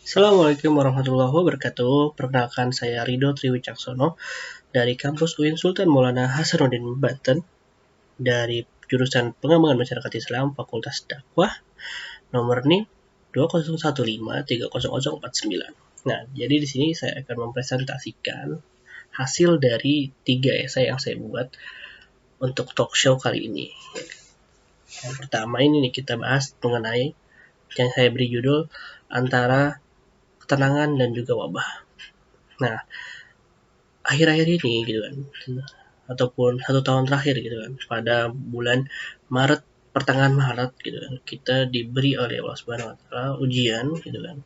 Assalamualaikum warahmatullahi wabarakatuh. Perkenalkan, saya Rido Triwicaksono dari kampus UIN Sultan Maulana Hasanuddin Banten dari jurusan Pengembangan Masyarakat Islam Fakultas Dakwah nomor NIM 2015300049. Nah, jadi di sini saya akan mempresentasikan hasil dari 3 esai yang saya buat untuk talk show kali ini. Yang pertama ini nih, kita bahas mengenai yang saya beri judul antara ketenangan dan juga wabah. Nah, akhir-akhir ini gitu kan, ataupun 1 tahun terakhir gitu kan, pada bulan Maret, pertengahan Maret gitu kan, kita diberi oleh Allah Subhanahu wa taala ujian gitu kan,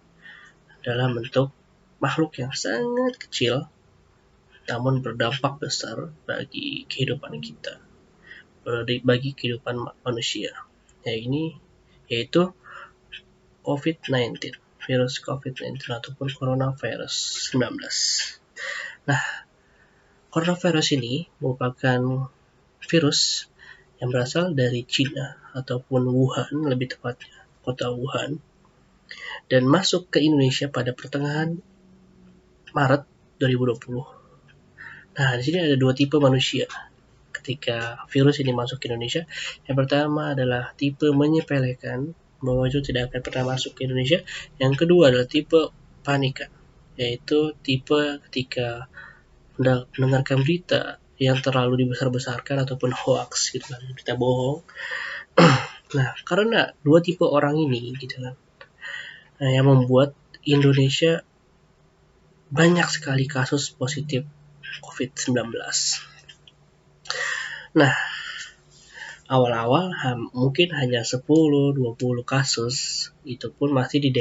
dalam bentuk makhluk yang sangat kecil namun berdampak besar bagi kehidupan kita, bagi kehidupan manusia. Yaitu COVID-19, virus COVID-19 ataupun coronavirus 19. Nah, coronavirus ini merupakan virus yang berasal dari Cina ataupun Wuhan, lebih tepatnya kota Wuhan, dan masuk ke Indonesia pada pertengahan Maret 2020. Nah, di sini ada 2 tipe manusia ketika virus ini masuk ke Indonesia. Yang pertama adalah tipe menyepelekan bahwa itu tidak akan pernah masuk ke Indonesia. Yang kedua adalah tipe panikan, yaitu tipe ketika mendengarkan berita yang terlalu dibesar-besarkan ataupun hoax gitu kan, berita bohong. Nah, karena 2 tipe orang ini gitu kan, yang membuat Indonesia banyak sekali kasus positif COVID-19. Nah, awal-awal mungkin hanya 10-20 kasus, itu pun masih di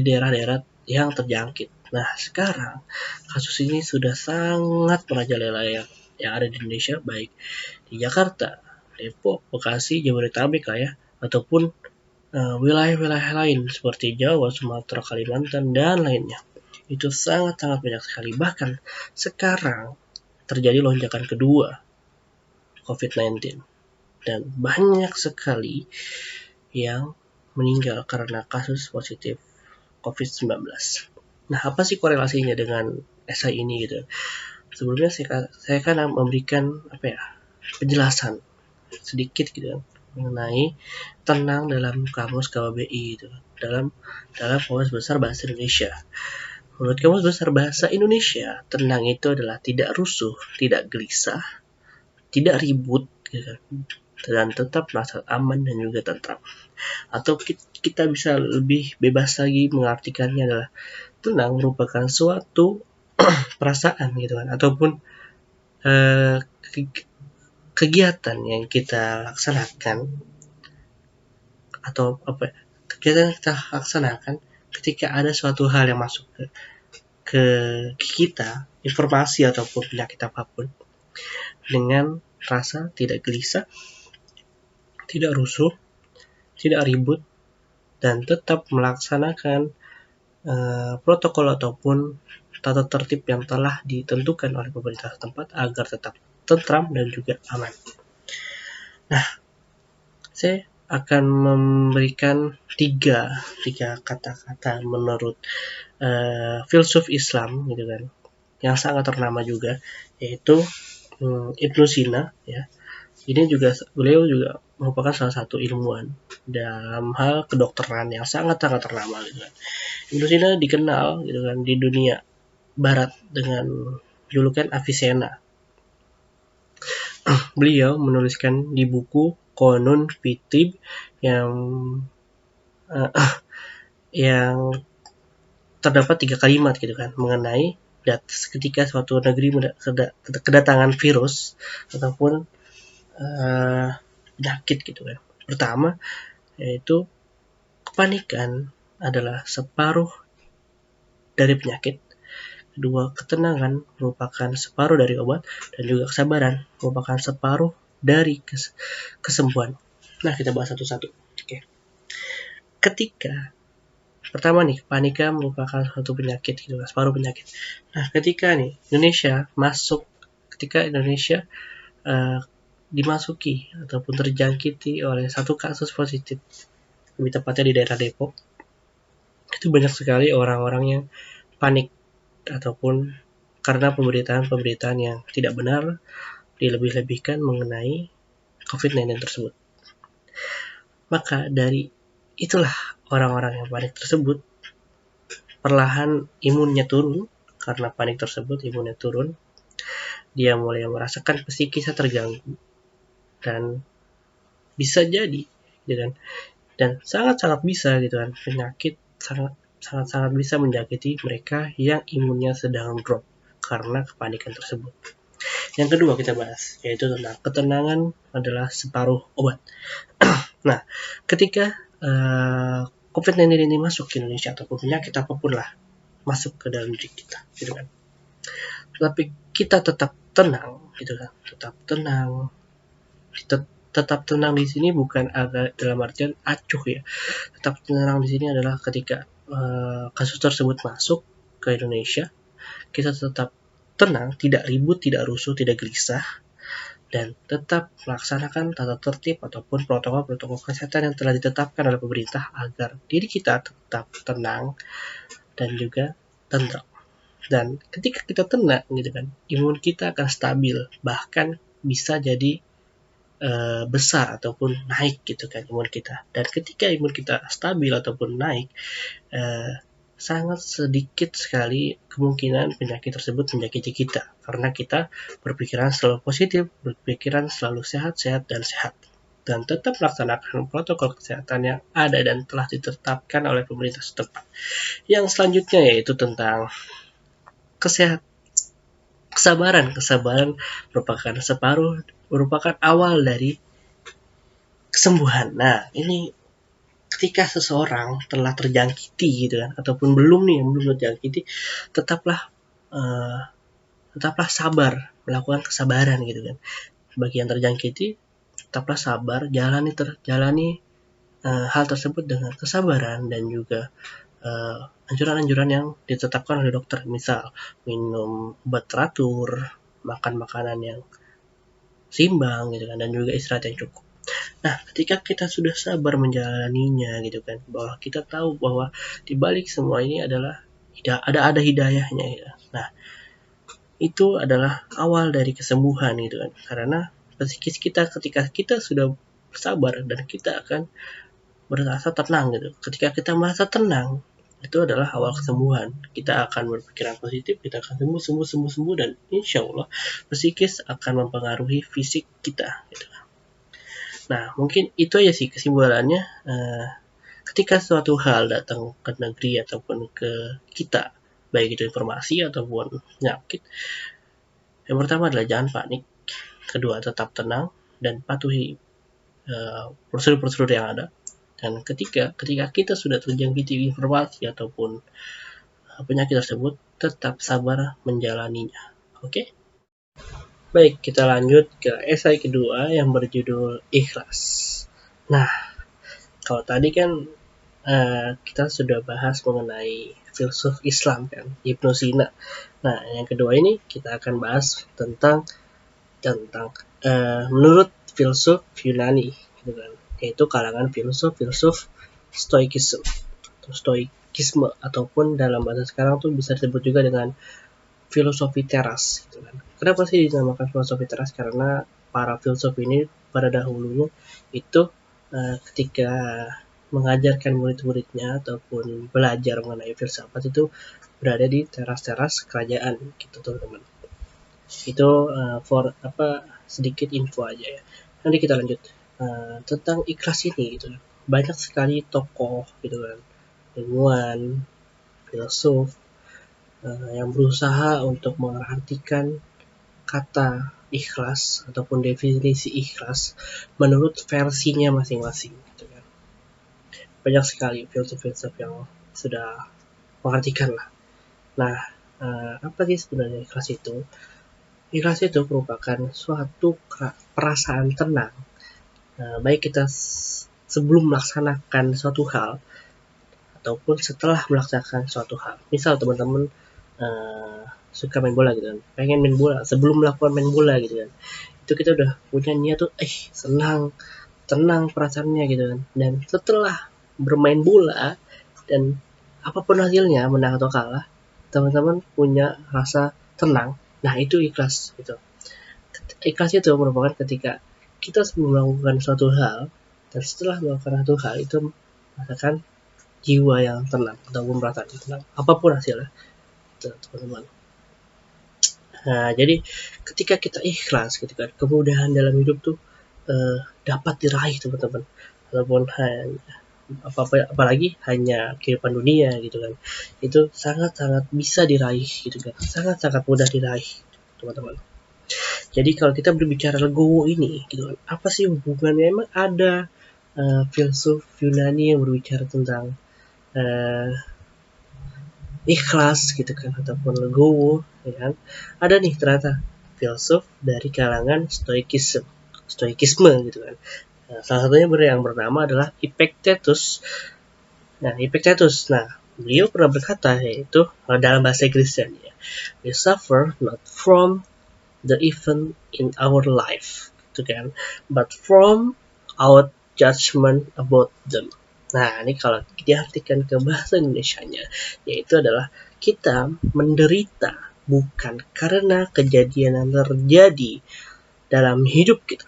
daerah-daerah yang terjangkit. Nah, sekarang kasus ini sudah sangat merajalela yang ada di Indonesia, baik di Jakarta, Depok, Bekasi, Jabodetabek lah ya, ataupun wilayah-wilayah lain seperti Jawa, Sumatera, Kalimantan, dan lainnya. Itu sangat-sangat banyak sekali. Bahkan sekarang terjadi lonjakan kedua COVID-19 dan banyak sekali yang meninggal karena kasus positif COVID-19. Nah, apa sih korelasinya dengan esai ini gitu? Sebelumnya saya akan memberikan penjelasan sedikit gitu kan, mengenai tenang dalam kamus KBBI gitu, dalam Kamus Besar Bahasa Indonesia. Menurut Kamus Besar Bahasa Indonesia, tenang itu adalah tidak rusuh, tidak gelisah, tidak ribut gitu kan, dan tetap merasa aman dan juga tentram. Atau kita bisa lebih bebas lagi mengartikannya adalah tenang merupakan suatu perasaan gitu kan, ataupun kegiatan yang kita laksanakan, atau kegiatan yang kita laksanakan ketika ada suatu hal yang masuk ke kita, informasi ataupun penyakit apapun, dengan rasa tidak gelisah, tidak rusuh, tidak ribut, dan tetap melaksanakan protokol ataupun tata tertib yang telah ditentukan oleh pemerintah setempat agar tetap tentram dan juga aman. Nah, saya akan memberikan tiga kata-kata menurut filsuf Islam gitu kan, yang sangat ternama juga, yaitu Ibnu Sina ya. Ini juga beliau juga merupakan salah satu ilmuwan dalam hal kedokteran yang sangat-sangat ternama gitu kan. Ibnu Sina dikenal gitu kan di dunia barat dengan julukan Avicenna. Beliau menuliskan di buku Qanun Fitib yang terdapat 3 kalimat gitu kan, mengenai ketika suatu negeri kedatangan virus ataupun penyakit gitu kan. Pertama, yaitu kepanikan adalah separuh dari penyakit. Kedua, ketenangan merupakan separuh dari obat, dan juga kesabaran merupakan separuh dari kesembuhan. Nah, kita bahas satu-satu. Oke. Ketika pertama nih, kepanikan merupakan suatu penyakit gitu, separuh penyakit. Nah, ketika Indonesia dimasuki ataupun terjangkiti oleh satu kasus positif, lebih tepatnya di daerah Depok. itu banyak sekali orang-orang yang panik ataupun karena pemberitaan-pemberitaan yang tidak benar dilebih-lebihkan mengenai COVID-19 tersebut. Maka dari itulah orang-orang yang panik tersebut perlahan imunnya turun. Karena panik tersebut imunnya turun, dia mulai merasakan psikisnya terganggu dan bisa jadi gitu kan, dan sangat-sangat bisa gitu kan, penyakit sangat bisa menjangkiti mereka yang imunnya sedang drop karena kepanikan tersebut. Yang kedua kita bahas yaitu tentang ketenangan adalah separuh obat. Nah, ketika COVID-19 ini masuk ke Indonesia ataupun penyakit apapun lah masuk ke dalam diri kita gitu kan, tapi kita tetap tenang gitu kan, tetap tenang di sini bukan agak dalam artian acuh ya. Tetap tenang di sini adalah ketika kasus tersebut masuk ke Indonesia, kita tetap tenang, tidak ribut, tidak rusuh, tidak gelisah, dan tetap melaksanakan tata tertib ataupun protokol-protokol kesehatan yang telah ditetapkan oleh pemerintah agar diri kita tetap tenang dan juga tentram. Dan ketika kita tenang gitu kan, imun kita akan stabil, bahkan bisa jadi besar ataupun naik gitu kan imun kita. Dan ketika imun kita stabil ataupun naik, sangat sedikit sekali kemungkinan penyakit tersebut menyakiti kita karena kita berpikiran selalu positif, berpikiran selalu sehat-sehat dan sehat, dan tetap melaksanakan protokol kesehatan yang ada dan telah ditetapkan oleh pemerintah setempat. Yang selanjutnya yaitu tentang kesabaran merupakan awal dari kesembuhan. Nah, ini ketika seseorang telah terjangkiti gitu kan, ataupun belum terjangkiti, tetaplah sabar, melakukan kesabaran gitu kan. Bagi yang terjangkiti, tetaplah sabar, jalani hal tersebut dengan kesabaran dan juga anjuran-anjuran yang ditetapkan oleh dokter, misal minum obat teratur, makan makanan yang seimbang gitu kan, dan juga istirahat yang cukup. Nah, ketika kita sudah sabar menjalaninya gitu kan, bahwa kita tahu bahwa di balik semua ini adalah ada hidayahnya gitu. Nah, itu adalah awal dari kesembuhan gitu kan. Karena psikis kita ketika kita sudah sabar dan kita akan merasa tenang gitu. Ketika kita merasa tenang, itu adalah awal kesembuhan. Kita akan berpikiran positif, kita akan sembuh, dan insya Allah psikis akan mempengaruhi fisik kita gitu. Nah, mungkin itu aja sih kesimpulannya. Ketika suatu hal datang ke negeri ataupun ke kita, baik itu informasi ataupun penyakit, yang pertama adalah jangan panik. Kedua, tetap tenang dan patuhi prosedur-prosedur yang ada. Dan ketika kita sudah terjangkiti informasi ataupun penyakit tersebut, tetap sabar menjalaninya. Oke? Baik, kita lanjut ke esai kedua yang berjudul Ikhlas. Nah, kalau tadi kan kita sudah bahas mengenai filsuf Islam kan, Ibnu Sina. Nah, yang kedua ini kita akan bahas tentang menurut filsuf Yunani gitu kan, yaitu kalangan filsuf stoikisme ataupun dalam bahasa sekarang tuh bisa disebut juga dengan filosofi teras gitu kan. Kenapa sih dinamakan filosofi teras? Karena para filsuf ini pada dahulunya itu ketika mengajarkan murid-muridnya ataupun belajar mengenai filsafat itu berada di teras-teras kerajaan gitu teman-teman. Itu sedikit info aja ya. Nanti kita lanjut tentang ikhlas ini gitu. Banyak sekali tokoh gitu kan, ilmuwan, filsuf yang berusaha untuk mengartikan kata ikhlas ataupun definisi ikhlas menurut versinya masing-masing gitu kan. Banyak sekali filsuf-filsuf yang sudah mengartikan lah. Nah, apa sih sebenarnya ikhlas itu? Ikhlas itu merupakan suatu perasaan tenang, baik kita sebelum melaksanakan suatu hal ataupun setelah melaksanakan suatu hal. Misal teman-teman suka main bola gitu kan, pengen main bola, sebelum melakukan main bola gitu kan, itu kita udah punya niat tuh senang, tenang perasaannya gitu kan. Dan setelah bermain bola dan apapun hasilnya, menang atau kalah, teman-teman punya rasa tenang. Nah, itu ikhlas gitu. Ikhlas itu merupakan ketika kita melakukan suatu hal, dan setelah melakukan suatu hal itu merasakan jiwa yang tenang atau merasa tenang, apapun hasilnya, teman-teman. Nah, jadi ketika kita ikhlas, ketika kemudahan dalam hidup tuh dapat diraih, teman-teman, walaupun apalagi hanya kehidupan dunia gitu kan, itu sangat-sangat bisa diraih gitu kan, sangat-sangat mudah diraih, teman-teman. Jadi kalau kita berbicara legowo ini gitu kan, apa sih hubungannya? Emang ada filsuf Yunani yang berbicara tentang ikhlas gitu kan, ataupun legowo, ya kan? Ada nih ternyata filsuf dari kalangan stoikisme gitu kan. Nah, salah satunya yang bernama adalah Epictetus. Nah, beliau pernah berkata, yaitu dalam bahasa Inggrisnya, ya, we suffer not from the event in our life, gitu kan, but from our judgment about them. Nah, ini kalau diartikan ke bahasa Indonesianya, yaitu adalah kita menderita bukan karena kejadian yang terjadi dalam hidup kita,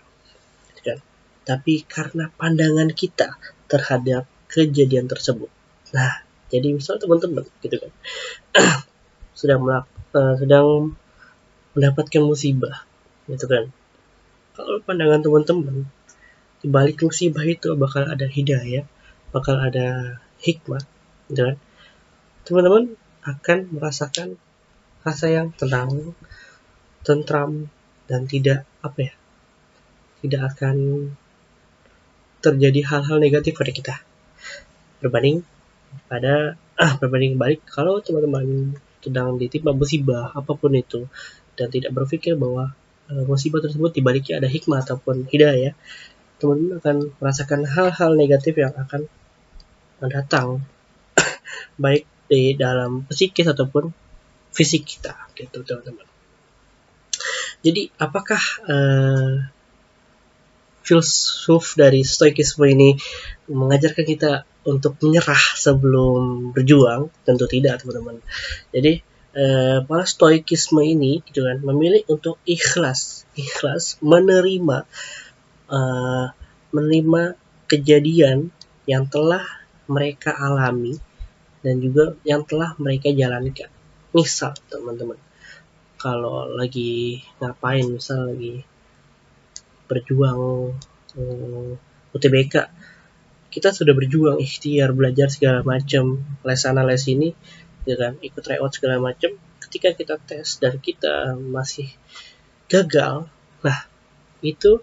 gitu kan, tapi karena pandangan kita terhadap kejadian tersebut. Nah, jadi misal teman-teman gitu kan sedang mendapatkan musibah, gitu kan. Kalau pandangan teman-teman, di balik musibah itu bakal ada hidayah, bakal ada hikmah, gitu kan. Teman-teman akan merasakan rasa yang tenang, tentram, dan tidak tidak akan terjadi hal-hal negatif pada kita. Berbanding balik kalau teman-teman sedang ditimpa musibah apapun itu dan tidak berpikir bahwa musibah tersebut dibaliknya ada hikmah ataupun hidayah, teman-teman akan merasakan hal-hal negatif yang akan mendatang, baik di dalam psikis ataupun fisik kita, gitu teman-teman. Jadi apakah filsuf dari stoikisme ini mengajarkan kita untuk menyerah sebelum berjuang? Tentu tidak, teman-teman. Jadi para stoikisme ini gitu kan memilih untuk ikhlas menerima kejadian yang telah mereka alami dan juga yang telah mereka jalankan. Misal teman-teman, kalau lagi ngapain, misal lagi berjuang UTBK, kita sudah berjuang ikhtiar belajar segala macam, les sana les ini, ya kan, ikut tryout segala macam. Ketika kita tes dan kita masih gagal, nah itu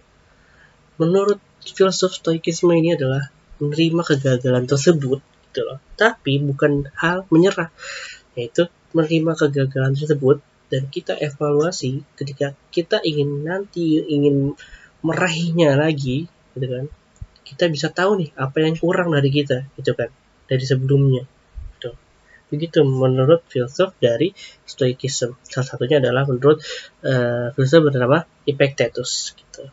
menurut filsuf stoikisme ini adalah menerima kegagalan tersebut gitu loh, tapi bukan hal menyerah, yaitu menerima kegagalan tersebut dan kita evaluasi ketika kita ingin meraihnya lagi, gitu kan. Kita bisa tahu nih apa yang kurang dari kita, gitu kan, dari sebelumnya. Gitu. Begitu menurut filsuf dari stoikisme. Salah satunya adalah menurut filsuf bernama Epictetus. Gitu.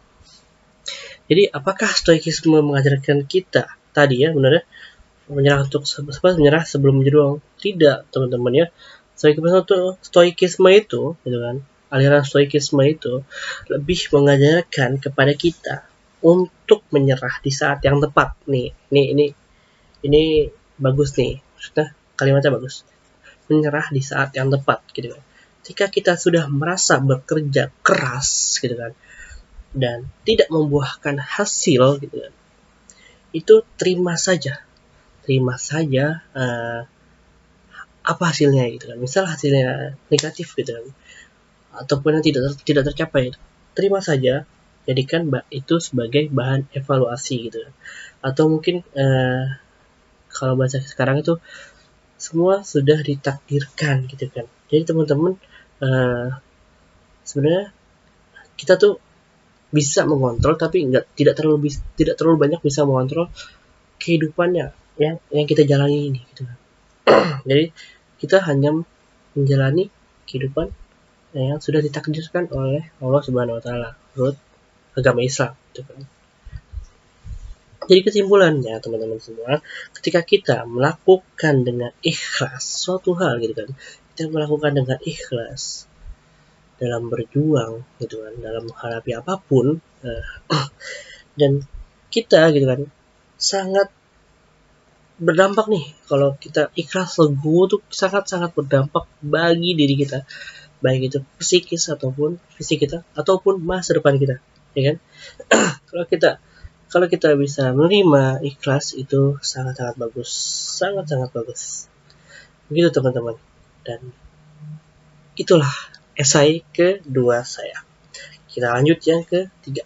Jadi apakah stoikisme mengajarkan kita tadi ya benar menyerah sebelum berjuang? Tidak, teman-teman ya. Stoikisme itu, gitu kan, aliran stoikisme itu lebih mengajarkan kepada kita untuk menyerah di saat yang tepat. Ini bagus nih, maksudnya kalimatnya bagus. Menyerah di saat yang tepat, gitu kan. Jika kita sudah merasa bekerja keras, gitu kan, dan tidak membuahkan hasil, gitu kan, itu terima saja apa hasilnya, gitu kan. Misal hasilnya negatif, gitu kan, ataupun yang tidak tercapai, terima saja, jadikan itu sebagai bahan evaluasi, gitu kan. Atau mungkin kalau bahasa sekarang itu semua sudah ditakdirkan, gitu kan. Jadi teman-teman sebenarnya kita tuh bisa mengontrol, tapi tidak terlalu banyak bisa mengontrol kehidupannya yang kita jalani ini, gitu kan. Jadi kita hanya menjalani kehidupan yang sudah ditakdirkan oleh Allah Subhanahu wa taala menurut agama Islam, gitu kan. Jadi kesimpulannya teman-teman semua, ketika kita melakukan dengan ikhlas suatu hal gitu kan, kita melakukan dengan ikhlas dalam berjuang gitu kan, dalam menghadapi apapun, dan kita gitu kan sangat berdampak nih. Kalau kita ikhlas legowo tuh sangat-sangat berdampak bagi diri kita, baik itu psikis ataupun fisik kita ataupun masa depan kita, ya kan? kalau kita kalau kita bisa menerima ikhlas itu sangat-sangat bagus, sangat-sangat bagus. Begitu teman-teman. Dan itulah esai kedua saya. Kita lanjut yang ketiga.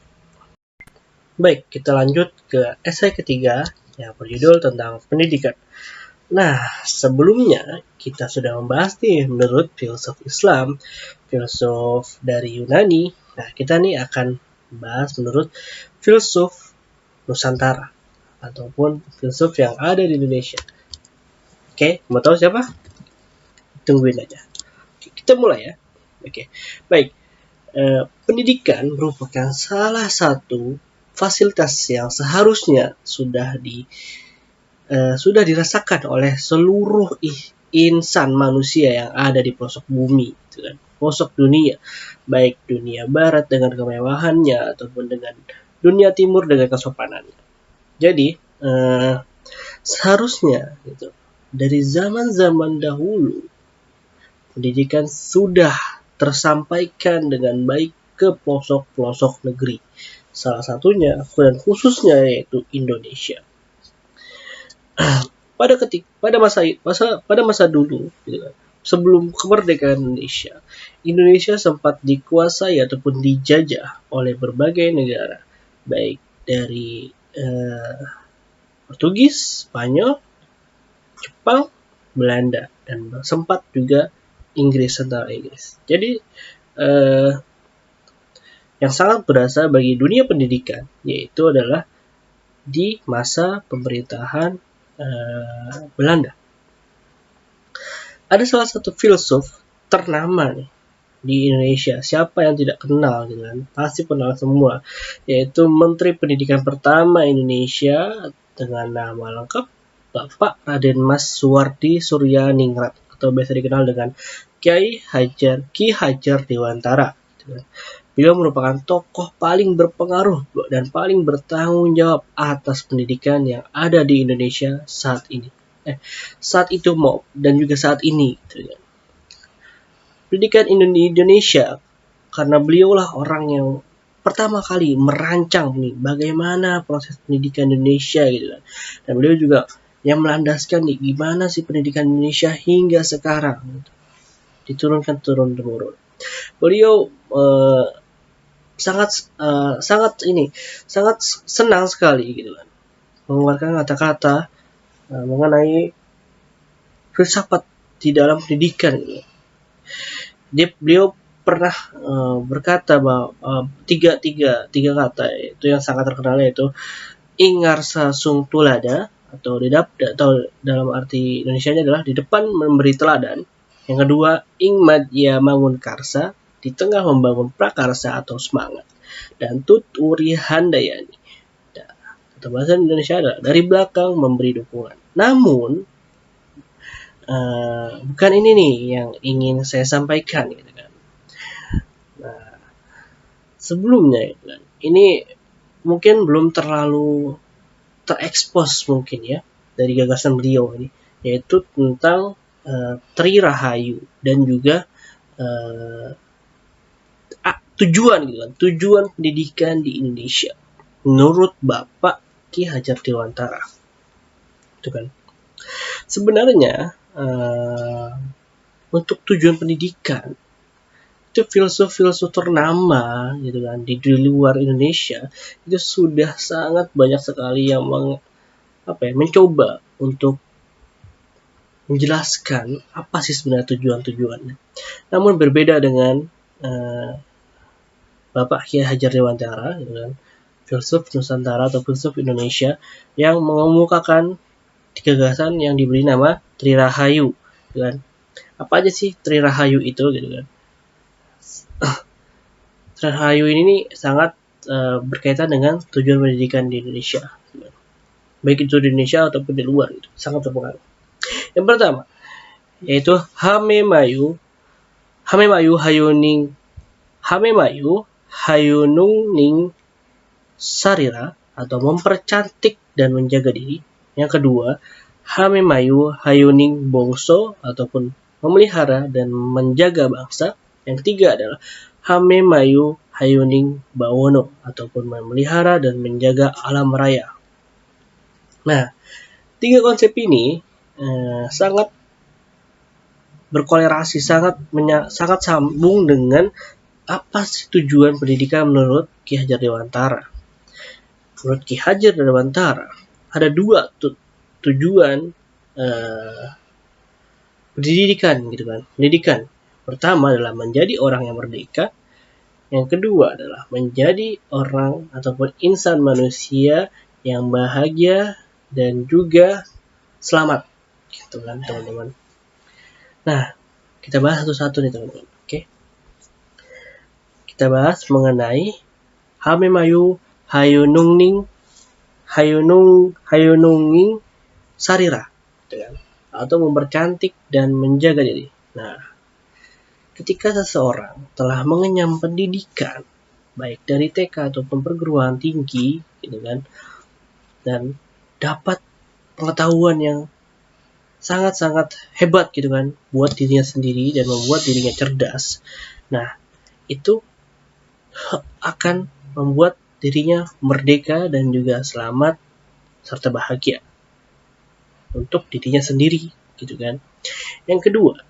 Baik, kita lanjut ke esai ketiga yang berjudul tentang pendidikan. Nah, sebelumnya kita sudah membahas nih menurut filsuf Islam, filsuf dari Yunani. Nah, kita nih akan bahas menurut filsuf Nusantara ataupun filsuf yang ada di Indonesia. Oke, mau tahu siapa? Tungguin aja. Oke, kita mulai ya. Oke, baik. Pendidikan merupakan salah satu fasilitas yang seharusnya sudah dirasakan oleh seluruh insan manusia yang ada di pelosok bumi, gitu kan, pelosok dunia, baik dunia barat dengan kemewahannya ataupun dengan dunia timur dengan kesopanannya. Jadi seharusnya gitu, dari zaman-zaman dahulu pendidikan sudah tersampaikan dengan baik ke pelosok-pelosok negeri. Salah satunya dan khususnya yaitu Indonesia. Pada masa dulu gitu kan, sebelum kemerdekaan Indonesia sempat dikuasai ataupun dijajah oleh berbagai negara, baik dari Portugis, Spanyol, Jepang, Belanda, dan sempat juga tentara Inggris. Jadi yang sangat berasa bagi dunia pendidikan yaitu adalah di masa pemerintahan Belanda. Ada salah satu filsuf ternama nih di Indonesia, siapa yang tidak kenal gitu kan, pasti kenal semua, yaitu Menteri Pendidikan pertama Indonesia dengan nama lengkap Bapak Raden Mas Suwardi Suryaningrat atau biasa dikenal dengan Ki Hajar Dewantara. Beliau merupakan tokoh paling berpengaruh dan paling bertanggung jawab atas pendidikan yang ada di Indonesia saat ini. Saat itu dan juga saat ini. Pendidikan Indonesia, karena beliaulah orang yang pertama kali merancang nih bagaimana proses pendidikan Indonesia gitu kan. Dan beliau juga yang melandaskan nih gimana sih pendidikan Indonesia hingga sekarang gitu. Diturunkan turun-temurun. Beliau sangat senang sekali gitu kan mengeluarkan kata-kata mengenai filsafat di dalam pendidikan gitu. Beliau pernah berkata bahwa tiga kata itu yang sangat terkenal, yaitu ingarsa sung tulada atau dalam arti Indonesianya adalah di depan memberi teladan. Yang kedua, ing madya mangun karsa, di tengah membangun prakarsa atau semangat. Dan tut uri handayani, atau bahasa Indonesia adalah dari belakang memberi dukungan. Namun bukan ini nih yang ingin saya sampaikan gitu kan. Nah, sebelumnya gitu kan, ini mungkin belum terlalu terekspos mungkin ya dari gagasan beliau ini, yaitu tentang Tri Rahayu dan juga tujuan gitu kan, tujuan pendidikan di Indonesia menurut Bapak Ki Hajar Dewantara. Itu kan. Sebenarnya untuk tujuan pendidikan itu filsuf-filsuf ternama gitu kan di luar Indonesia itu sudah sangat banyak sekali yang mencoba untuk menjelaskan apa sih sebenarnya tujuan-tujuannya. Namun berbeda dengan Bapak Ki Hajar Dewantara gitu kan, filsuf Nusantara atau filsuf Indonesia yang mengemukakan gagasan yang diberi nama Tri Rahayu gitu kan. Apa aja sih Tri Rahayu itu gitu kan. Tri Rahayu ini sangat berkaitan dengan tujuan pendidikan di Indonesia gitu kan. baik itu di Indonesia ataupun di luar, itu sangat berpengaruh. Yang pertama yaitu Hamemayu Hayunungning Sarira atau mempercantik dan menjaga diri. Yang kedua, Hamemayu Hayuning Bongso ataupun memelihara dan menjaga bangsa. Yang ketiga adalah Hamemayu Hayuning Bawono ataupun memelihara dan menjaga alam raya. Nah, tiga konsep ini sangat berkolerasi, sangat sambung dengan apa sih tujuan pendidikan menurut Ki Hajar Dewantara. Menurut Ki Hajar Dewantara ada dua tujuan pendidikan gitu kan. Pendidikan pertama adalah menjadi orang yang merdeka. Yang kedua adalah menjadi orang ataupun insan manusia yang bahagia dan juga selamat gitu kan teman-teman. Nah, kita bahas satu-satu nih teman-teman. Oke. Kita bahas mengenai Hamemayu Hayunungning Sarira gitu kan? Atau mempercantik dan menjaga diri. Nah, ketika seseorang telah mengenyam pendidikan baik dari TK ataupun perguruan tinggi gitu kan, dan dapat pengetahuan yang sangat-sangat hebat gitu kan buat dirinya sendiri dan membuat dirinya cerdas. Nah, itu akan membuat dirinya merdeka dan juga selamat serta bahagia untuk dirinya sendiri gitu kan. Yang kedua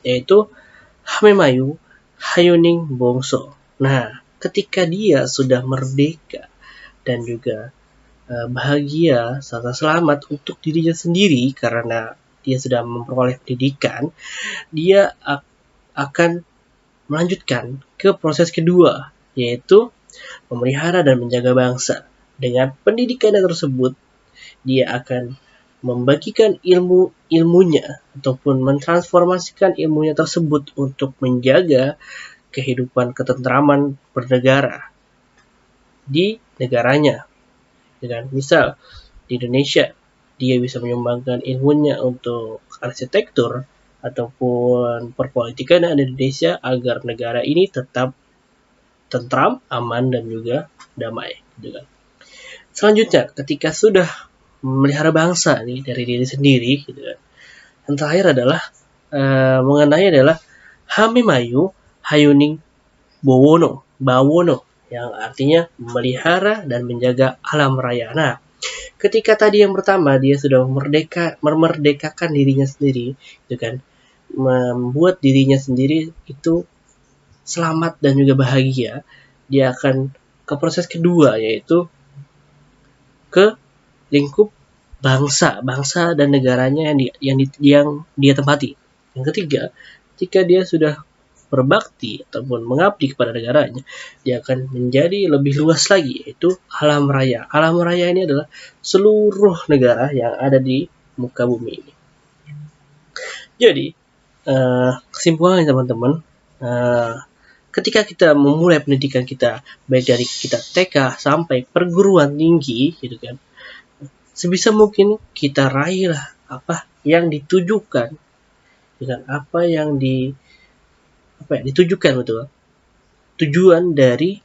yaitu Hamemayu Hayuning Bongso. Nah, ketika dia sudah merdeka dan juga bahagia serta selamat untuk dirinya sendiri karena dia sudah memperoleh pendidikan, dia akan melanjutkan ke proses kedua, yaitu memelihara dan menjaga bangsa. Dengan pendidikan tersebut, dia akan membagikan ilmunya ataupun mentransformasikan ilmunya tersebut untuk menjaga kehidupan ketentraman bernegara di negaranya. Dengan misal di Indonesia, dia bisa menyumbangkan ilmunya untuk arsitektur ataupun perpolitikan di Indonesia agar negara ini tetap tentram, aman dan juga damai. Gitu kan. Selanjutnya, ketika sudah memelihara bangsa nih dari diri sendiri, gitu kan. Yang terakhir adalah mengenai adalah Hamemayu Hayuning Bawono, yang artinya memelihara dan menjaga alam raya. Nah, ketika tadi yang pertama dia sudah memerdekakan dirinya sendiri, gitu kan, membuat dirinya sendiri itu selamat dan juga bahagia, dia akan ke proses kedua yaitu ke lingkup bangsa dan negaranya yang dia tempati. Yang ketiga, jika dia sudah berbakti ataupun mengabdi kepada negaranya, dia akan menjadi lebih luas lagi, yaitu alam raya. Alam raya ini adalah seluruh negara yang ada di muka bumi ini. Jadi, kesimpulannya teman-teman, ketika kita memulai pendidikan kita, baik dari kita TK sampai perguruan tinggi, gitu kan, sebisa mungkin kita raihlah apa yang ditujukan, dengan apa yang ditujukan betul tujuan dari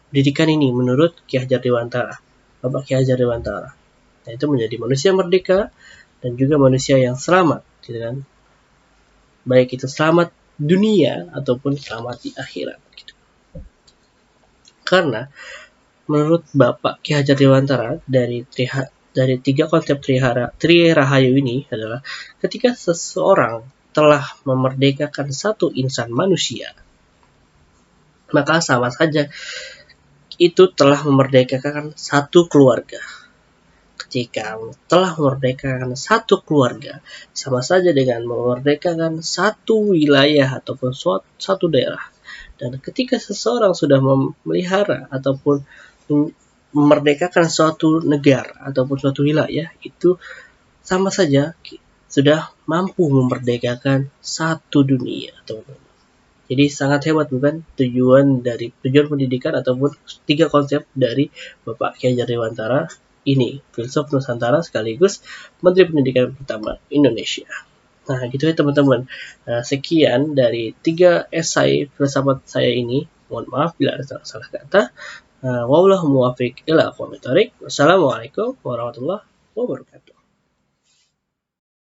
pendidikan ini menurut Ki Hajar Dewantara, Bapak Ki Hajar Dewantara, yaitu menjadi manusia merdeka dan juga manusia yang selamat, gitu kan, baik itu selamat dunia ataupun selamat di akhirat, gitu. Karena menurut Bapak Ki Hajar Dewantara dari tiga konsep Tri Rahayu ini adalah ketika seseorang telah memerdekakan satu insan manusia, maka sama saja itu telah memerdekakan satu keluarga. Ketika telah memerdekakan satu keluarga, sama saja dengan memerdekakan satu wilayah ataupun satu daerah. Dan ketika seseorang sudah memelihara ataupun memerdekakan suatu negara ataupun suatu wilayah, itu sama saja sudah mampu memerdekakan satu dunia, teman-teman. Jadi sangat hebat bukan tujuan pendidikan ataupun tiga konsep dari Bapak Ki Hajar Dewantara ini, filsuf Nusantara sekaligus Menteri Pendidikan pertama Indonesia. Nah, gitu ya teman-teman. Sekian dari 3 esai filsafat saya ini. Mohon maaf bila ada salah kata. Wallahu muwaffiq ila aqwamit thoriq. Wassalamualaikum warahmatullahi wabarakatuh.